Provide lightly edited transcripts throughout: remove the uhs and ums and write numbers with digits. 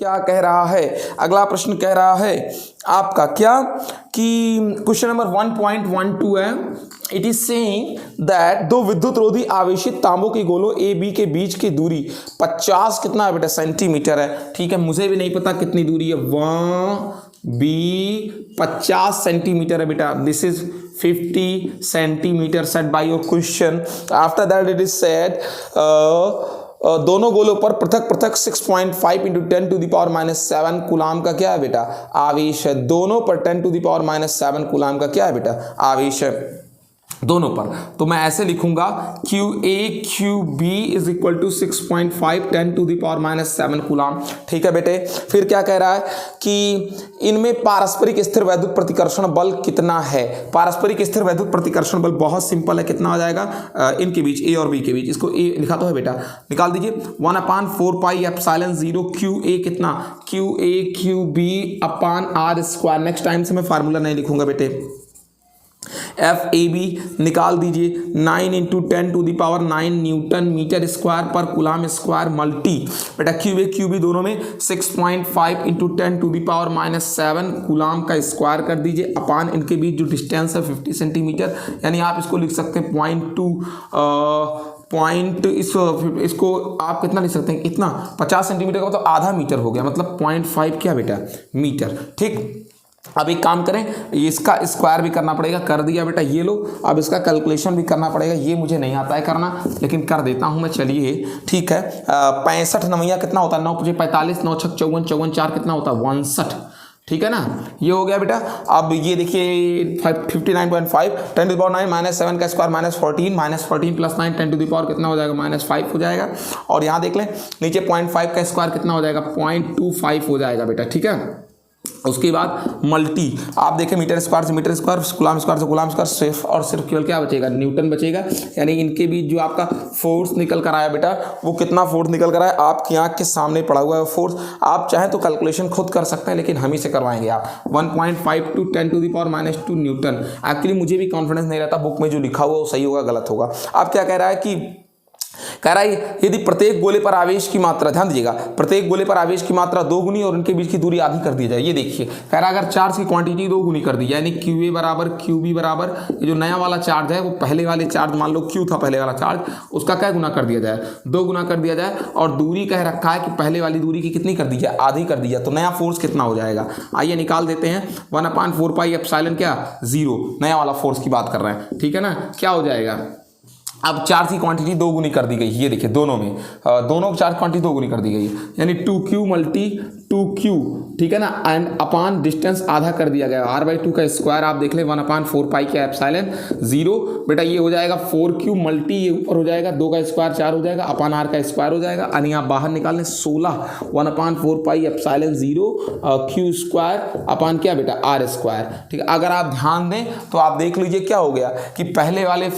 क्या कह रहा है, अगला प्रश्न कह रहा है आपका क्या कि क्वेश्चन नंबर 1.12 है। इट इज सेइंग दैट दो विद्युत रोधी आवेशित तांबों के गोलों ए बी के बीच की दूरी 50 कितना है बेटा सेंटीमीटर है। ठीक है, मुझे भी नहीं पता कितनी दूरी है, वहाँ बी 50 सेंटीमीटर है बेटा। This is 50 centimetre set by your question. After that it is said दोनों गोलों पर पृथक पृथक 6.5 into 10 to the power -7 coulomb का क्या है बेटा आवेश है। दोनों पर 10 टू द पावर -7 कूलाम का क्या है बेटा आवेश है दोनों पर। तो मैं ऐसे लिखूंगा Q A Q B is equal to 6.5 10 to the power -7 coulomb. ठीक है बेटे, फिर क्या कह रहा है कि इनमें पारस्परिक स्थिर वैद्युत प्रतिकर्षण बल कितना है। पारस्परिक स्थिर वैद्युत प्रतिकर्षण बल बहुत सिंपल है, कितना हो जाएगा इनके बीच ए और बी के बीच, इसको ए लिखा तो है बेटा, निकाल दीजिए 1/4 पाई एप्सिलॉन 0 क्यू ए कितना Q A Q B upon R square. Next time से मैं फार्मूला नहीं लिखूंगा बेटे। एफ ए बी निकाल दीजिए 9 into 10 to the power 9 newton metre square पर कूलाम स्क्वायर मल्टी बेटा क्यू ए क्यू बी दोनों में 6.5 into 10 to the power -7 coulomb का स्क्वायर कर दीजिए अपान इनके बीच जो डिस्टेंस है 50 सेंटीमीटर, यानी आप इसको लिख सकते हैं 0.2 इसको आप कितना लिख सकते हैं, इतना 50 सेंटीमीटर का मतलब आधा मीटर हो गया, मतलब 0.5 क्या बेटा मीटर। ठीक, अब एक काम करें, इसका स्क्वायर भी करना पड़ेगा, कर दिया बेटा ये लो। अब इसका कैलकुलेशन भी करना पड़ेगा, ये मुझे नहीं आता है करना लेकिन कर देता हूं मैं, चलिए ठीक है। 65 नवैया कितना होता है 9 × 45 9 × 6 = 54 54 4 कितना होता है 62। ठीक है ना, ये हो गया बेटा। अब ये देखिए 59.5 10 टू द पावर 9 -7 का square -14 plus 9 10 to the power कितना हो जाएगा -5 हो जाएगा। और यहाँ देख लें नीचे 0.5 का स्क्वायर कितना हो जाएगा 0.25 हो जाएगा बेटा। ठीक है, उसके बाद मल्टी आप देखें मीटर स्क्वायर से मीटर स्क्वायर, कूलाम स्क्वायर से कूलाम स्क्वायर, सिर्फ और सिर्फ केवल क्या बचेगा न्यूटन बचेगा। यानी इनके बीच जो आपका फोर्स निकल कर आया बेटा वो कितना फोर्स निकल कर आया आपकी आंख के सामने पड़ा हुआ है फोर्स। आप चाहें तो कैलकुलेशन खुद कर सकते हैं लेकिन हम ही से करवाएंगे आप 1.5 to 10 to the power -2 newton. Actually मुझे भी कॉन्फिडेंस नहीं रहता बुक में जो लिखा हुआ वो सही होगा गलत होगा। अब क्या कह रहा है कि कह रहा है यदि प्रत्येक गोले पर आवेश की मात्रा, ध्यान दीजिएगा, प्रत्येक गोले पर आवेश की मात्रा 2 गुनी और उनके बीच की दूरी आधी कर दी जाए। ये देखिए कह रहा है अगर चार्ज की क्वांटिटी 2 गुनी कर दी जाए, यानी क्यू ए बराबर क्यू बी बराबर ये जो नया वाला चार्ज है वो पहले वाले चार्ज मान लो क्यू था पहले वाला चार्ज, उसका क्या गुना कर दिया जाए 2 गुना कर दिया जाए। और दूरी कह रखा है कि पहले वाली दूरी की कितनी कर दी जाए आधी कर दी जाए, तो नया फोर्स कितना हो जाएगा आइए निकाल देते हैं। 1/4 पाई एप्सिलॉन क्या 0 नया वाला फोर्स की बात कर रहे हैं। ठीक है ना, क्या हो जाएगा अब चार्ज की क्वांटिटी 2 गुनी कर दी गई, ये देखिए दोनों में दोनों चार्ज क्वांटिटी 2 गुनी कर दी गई है, यानी 2q मल्टी 2q। ठीक है ना, एंड अपान डिस्टेंस आधा कर दिया गया r/2 का स्क्वायर आप देख लें 1/4 पाई का एप्सिलॉन 0 बेटा ये हो जाएगा 4q मल्टी ये ऊपर हो जाएगा 2 का स्क्वायर 4 हो जाएगा अपान r का स्क्वायर हो जाएगा, यानी आप बाहर निकाल लें 16 1/4 pi epsilon 0 q square upon क्या बेटा r स्क्वायर। ठीक है, अगर आप ध्यान दें तो आप देख लीजिए क्या हो गया कि पहले वाले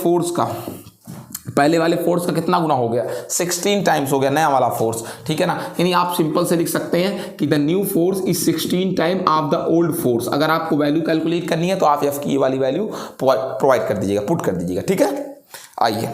फोर्स का कितना गुना हो गया 16 टाइम्स हो गया नया वाला फोर्स। ठीक है ना, यानी आप सिंपल से लिख सकते हैं कि the new force is 16 time of the old force. अगर आपको वैल्यू कैलकुलेट करनी है तो आप एफ की ये वाली वैल्यू प्रोवाइड कर दीजिएगा, पुट कर दीजिएगा। ठीक है, आइए